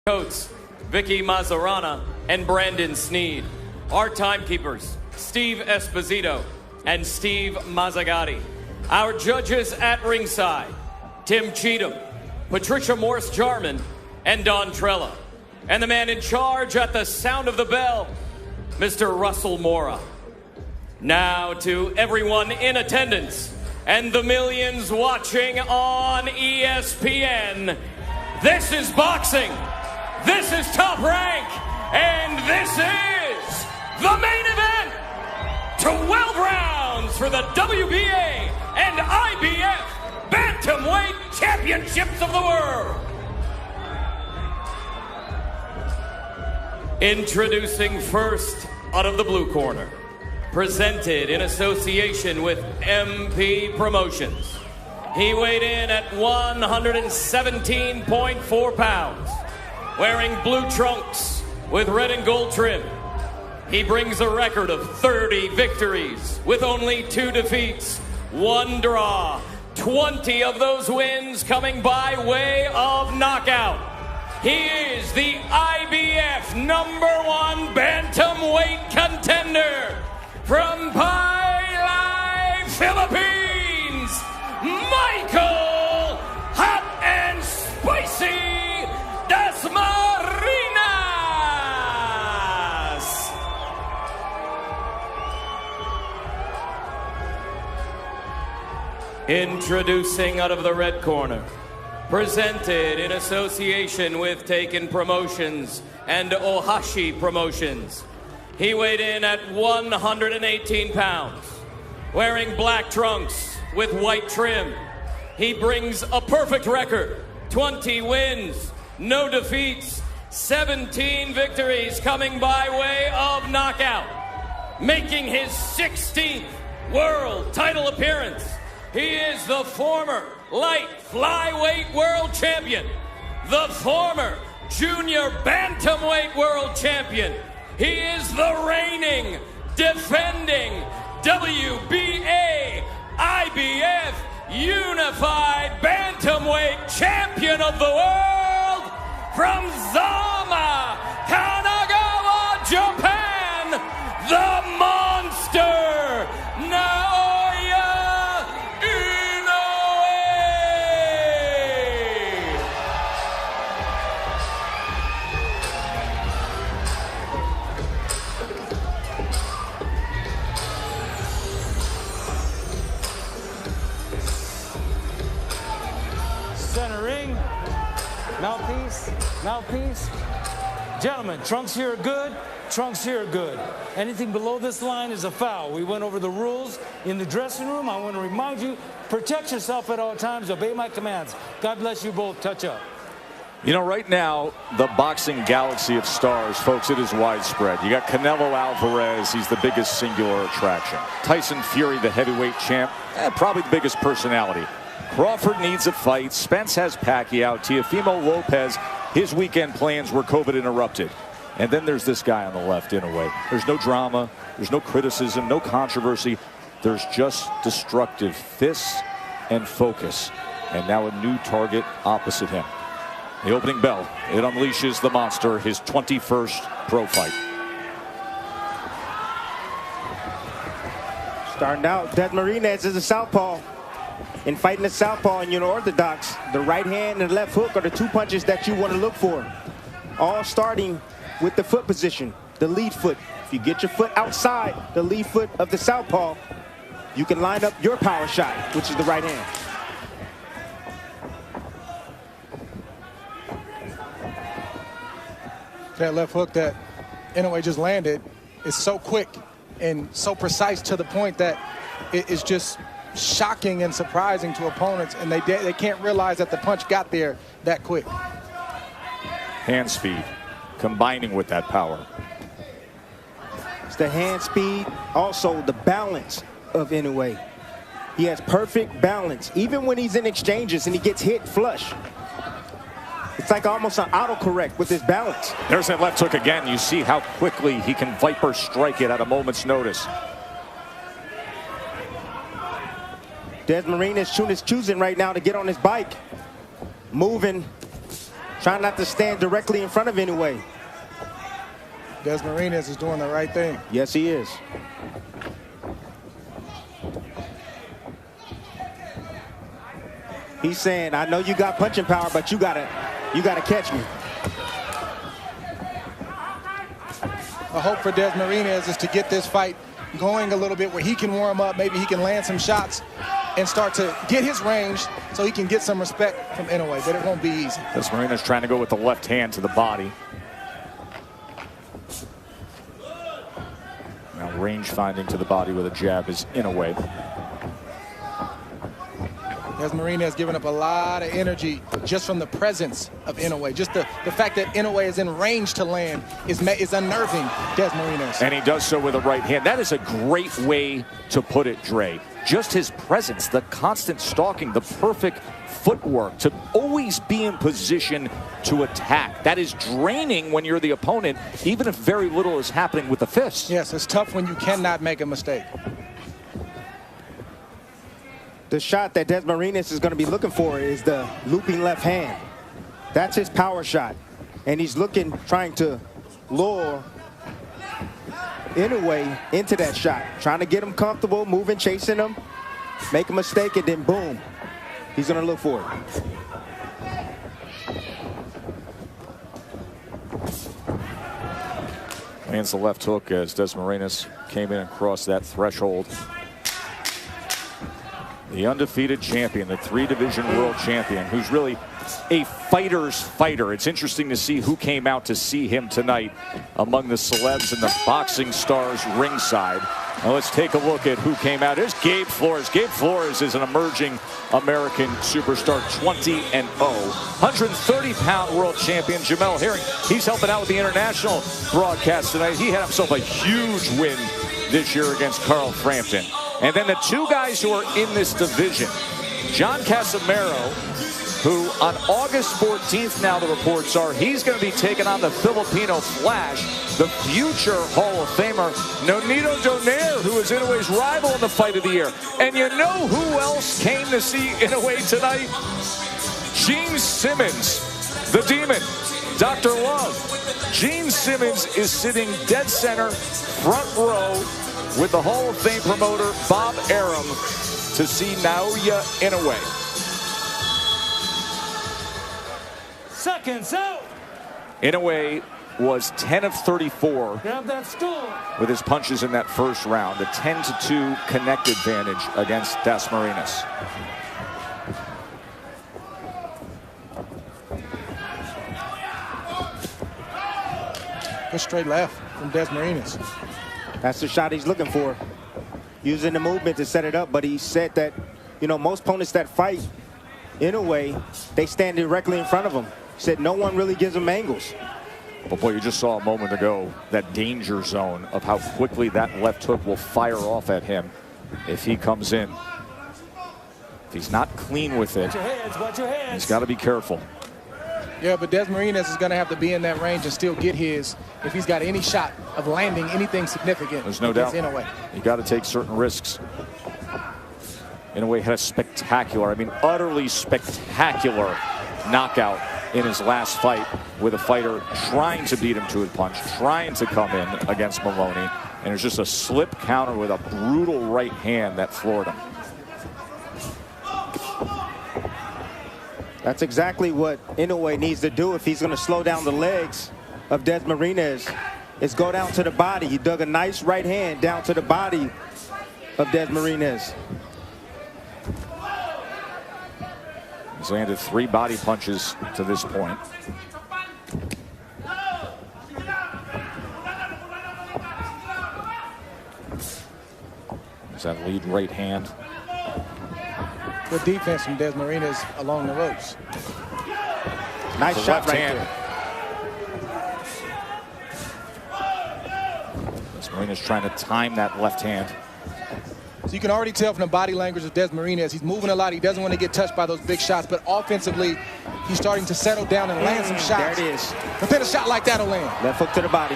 Coates, Vicky Mazzarana, and Brandon Sneed. Our timekeepers, Steve Esposito and Steve Mazzagatti. Our judges at ringside, Tim Cheatham, Patricia Morse-Jarman, and Don Trella. And the man in charge at the sound of the bell, Mr. Russell Mora. Now to everyone in attendance and the millions watching on ESPN, this is boxing. This is Top Rank, and this is the main event. 12 rounds for the WBA and IBF Bantamweight Championships of the World. Introducing first, out of the blue corner, presented in association with MP Promotions. He weighed in at 117.4 pounds. Wearing blue trunks with red and gold trim. He brings a record of 30 victories with only 2 defeats, 1 draw. 20 of those wins coming by way of knockout. He is the IBF #1 bantamweight contender from Pailay, Philippines, Michael Hot and Spicy dasmariñas. Introducing out of the red corner, presented in association with Taken Promotions and Ohashi Promotions. He weighed in at 118 pounds, wearing black trunks with white trim. He brings a perfect record, 20 wins, no defeats, 17 victories coming by way of knockout. Making his 16th world title appearance, he is the former light flyweight world champion, the former junior bantamweight world champion. He is the reigning, defending WBA IBF Unified Bantamweight Champion of the World from Zama, Kanagawa, Japan, the monster, Naoya Inoue. Center ring, mouthpiece. Gentlemen, trunks here are good, trunks here are good. Anything below this line is a foul. We went over the rules in the dressing room. I want to remind you, protect yourself at all times, obey my commands. God bless you both, touch up. You know, right now, the boxing galaxy of stars, folks, it is widespread. You got Canelo Alvarez, he's the biggest singular attraction. Tyson Fury, the heavyweight champ, probably the biggest personality. Crawford needs a fight. Spence has Pacquiao. Teofimo Lopez, his weekend plans were COVID interrupted. And then there's this guy on the left, Inoue. There's no drama. There's no criticism, no controversy. There's just destructive fists and focus. And now a new target opposite him. The opening bell, it unleashes the monster, his 21st pro fight. Starting out, dasmariñas is a southpaw. In fighting the southpaw and unorthodox, the right hand and left hook are the 2 punches that you want to look for. All starting with the foot position, the lead foot. If you get your foot outside the lead foot of the southpaw, you can line up your power shot, which is the right hand. That left hook that Inoue just landed is so quick and so precise to the point that it is just shocking and surprising to opponents, and they can't realize that the punch got there that quick. Hand speed combining with that power. It's the hand speed, also the balance of Inoue. He has perfect balance, even when he's in exchanges and he gets hit flush. It's like almost an autocorrect with his balance. There's that left hook again. You see how quickly he can viper strike it at a moment's notice. Dasmariñas is choosing right now to get on his bike. Moving, Trying not to stand directly in front of Inoue. Dasmariñas is doing the right thing. Yes, he is. He's saying, I know you got punching power, but you gotta catch me. A hope for Dasmariñas is to get this fight going a little bit where he can warm up. Maybe he can land some shots and start to get his range so he can get some respect from Inoue, but it won't be easy. Dasmariñas trying to go with the left hand to the body. Now range finding to the body with a jab is Inoue. Dasmariñas has given up a lot of energy just from the presence of Inoue. Just the fact that Inoue is in range to land is unnerving Dasmariñas. And he does so with a right hand. That is a great way to put it, Dre. Just his presence, the constant stalking, the perfect footwork to always be in position to attack. That is draining when you're the opponent, even if very little is happening with the fists. Yes, it's tough when you cannot make a mistake. The shot that Dasmariñas is going to be looking for is the looping left hand. That's his power shot. And he's trying to lure Inoue into that shot. Trying to get him comfortable, moving, chasing him, make a mistake, and then boom, he's going to look for it. Lands the left hook as Dasmariñas came in and crossed that threshold. The undefeated champion, the 3-division world champion, who's really a fighter's fighter. It's interesting to see who came out to see him tonight among the celebs and the boxing stars ringside. Now let's take a look at who came out. Here's Gabe Flores. Gabe Flores is an emerging American superstar, 20-0. 130-pound world champion Jamel Herring. He's helping out with the international broadcast tonight. He had himself a huge win this year against Carl Frampton. And then the two guys who are in this division, John Casimiro, who on August 14th, now the reports are, he's going to be taking on the Filipino Flash, the future Hall of Famer, Nonito Donaire, who is Inoue's rival in the fight of the year. And you know who else came to see Inoue tonight? Gene Simmons, the Demon, Dr. Love. Gene Simmons is sitting dead center, front row, with the Hall of Fame promoter Bob Arum to see Naoya Inoue. Seconds out. Inoue was 10 of 34 Grab that stool. with his punches in that first round. A 10-2 connect advantage against Dasmariñas. Good straight left from Dasmariñas. That's the shot he's looking for. Using the movement to set it up, but he said that, you know, most opponents that fight Inoue, they stand directly in front of him. He said no one really gives him angles. But boy, you just saw a moment ago that danger zone of how quickly that left hook will fire off at him if he comes in. If he's not clean with it, Watch your hands. he's got to be careful. Yeah, but Dasmariñas is going to have to be in that range and still get his if he's got any shot of landing anything significant. There's no doubt. Inoue. You got to take certain risks. Inoue had a spectacular, I mean utterly spectacular knockout in his last fight with a fighter trying to beat him to a punch, trying to come in against Maloney. And it was just a slip counter with a brutal right hand that floored him. That's exactly what Inoue needs to do if he's going to slow down the legs of Dasmariñas, is go down to the body. He dug a nice right hand down to the body of Dasmariñas. He's landed 3 body punches to this point. There's that lead right hand. Good defense from Dasmariñas along the ropes. Nice shot right there. Dasmariñas trying to time that left hand. So you can already tell from the body language of Dasmariñas, he's moving a lot. He doesn't want to get touched by those big shots, but offensively, he's starting to settle down and land some shots. There it is. But then a shot like that will land. Left hook to the body.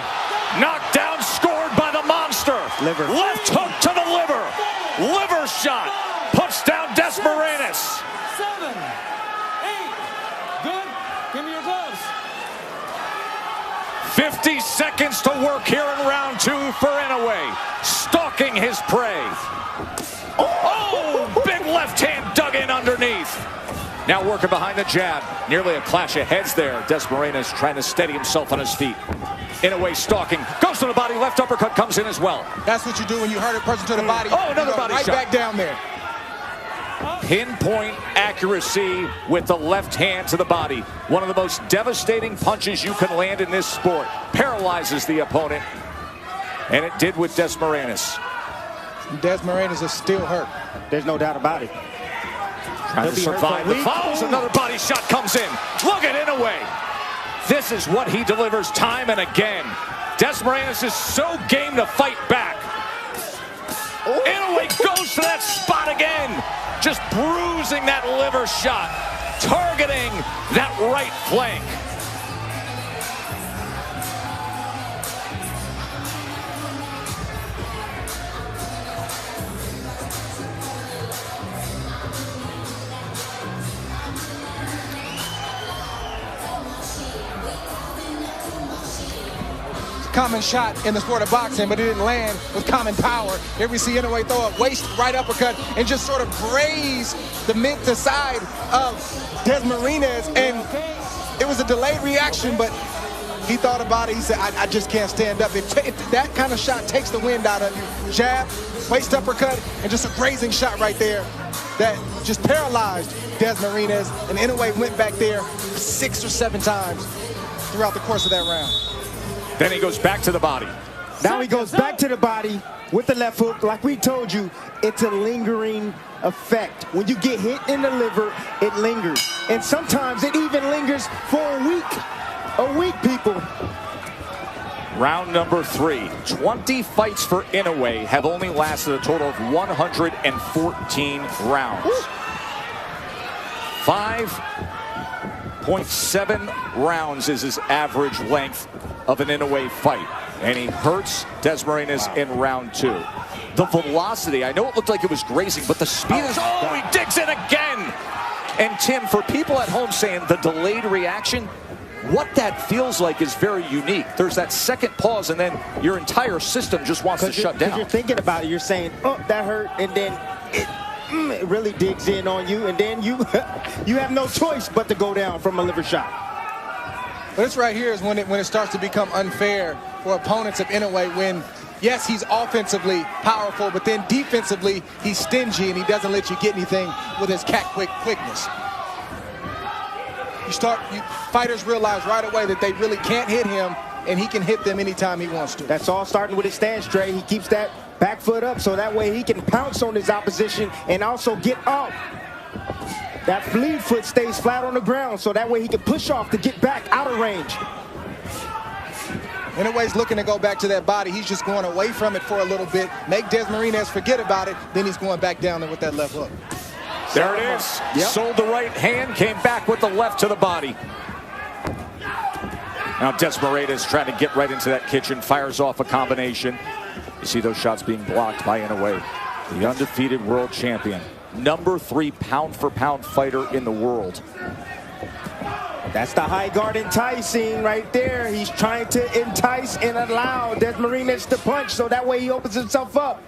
Knocked down, scored by the monster. Liver. Left hook to the liver. Liver shot. Puts down Dasmariñas. 7, 8. Good. Give me your gloves. 50 seconds to work here in round 2 for Inoue. Stalking his prey. Oh, big left hand dug in underneath. Now working behind the jab. Nearly a clash of heads there. Dasmariñas trying to steady himself on his feet. Inoue stalking. Goes to the body. Left uppercut comes in as well. That's what you do when you hurt a person to the body. Oh, another body right shot. Back down there. Pinpoint accuracy with the left hand to the body. One of the most devastating punches you can land in this sport. Paralyzes the opponent. And it did with Dasmariñas. Dasmariñas is still hurt. There's no doubt about it. Trying to survive the falls. Another body shot comes in. Look at Inoue. This is what he delivers time and again. Dasmariñas is so game to fight back. Inoue goes to that spot again. Just bruising that liver shot. Targeting that right flank. Common shot in the sport of boxing, but it didn't land with common power. Here we see Inoue throw a waist right uppercut and just sort of graze the mid to side of Dasmariñas, and it was a delayed reaction, but he thought about it. He said, I just can't stand up. That kind of shot takes the wind out of you. Jab, waist uppercut, and just a grazing shot right there that just paralyzed Dasmariñas, and Inoue went back there 6 or 7 times throughout the course of that round. Then he goes back to the body. Now he goes back to the body with the left hook. Like we told you, it's a lingering effect. When you get hit in the liver, it lingers. And sometimes it even lingers for a week. A week, people. Round number 3. 20 fights for Inoue have only lasted a total of 114 rounds. 5.7 rounds is his average length of an Inoue fight, and he hurts Dasmariñas in round 2. The velocity, I know it looked like it was grazing, but the speed is, oh, he digs in again. And Tim, for people at home saying the delayed reaction, what that feels like is very unique. There's that second pause, and then your entire system just wants to shut down. Because you're thinking about it, you're saying, oh, that hurt, and then it really digs in on you, and then you you have no choice but to go down from a liver shot. But this right here is when it starts to become unfair for opponents of Inoue, when, yes, he's offensively powerful, but then defensively, he's stingy and he doesn't let you get anything with his quickness. Fighters realize right away that they really can't hit him, and he can hit them anytime he wants to. That's all starting with his stance, Trey. He keeps that back foot up so that way he can pounce on his opposition and also get up. That fleet foot stays flat on the ground so that way he can push off to get back out of range. Inoue's looking to go back to that body. He's just going away from it for a little bit, make Dasmariñas forget about it, then he's going back down there with that left hook. There it is. Yep. Sold the right hand, came back with the left to the body. Now Dasmariñas trying to get right into that kitchen, fires off a combination. You see those shots being blocked by Inoue, the undefeated world champion. Number 3 pound-for-pound fighter in the world. That's the high guard enticing right there. He's trying to entice and allow Dasmariñas to punch so that way he opens himself up.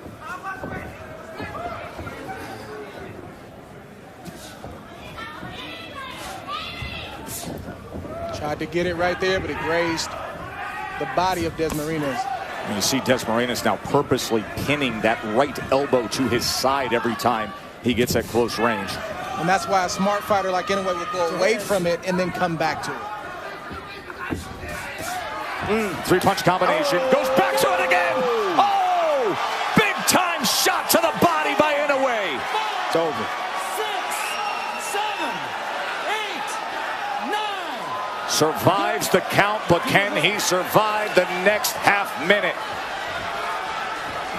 Tried to get it right there, but it grazed the body of Dasmariñas. And you see Dasmariñas now purposely pinning that right elbow to his side every time he gets at close range. And that's why a smart fighter like Inoue would go away from it and then come back to it. 3-punch combination. Goes back to it again. Oh! Big time shot to the body by Inoue. It's over. 6, 7, 8, 9. Survives the count, but can he survive the next half minute?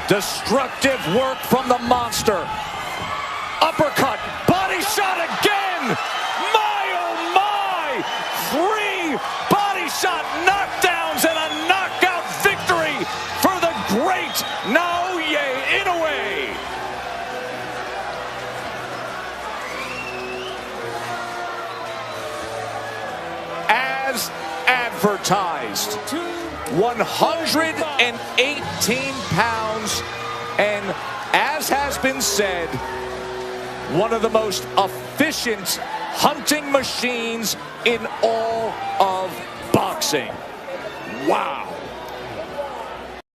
Destructive work from the monster. Uppercut, body shot again. My, oh my! 3 body shot knockdowns and a knockout victory for the great Inoue. As advertised. advertised. 118 pounds, and as has been said, one of the most efficient hunting machines in all of boxing. Wow.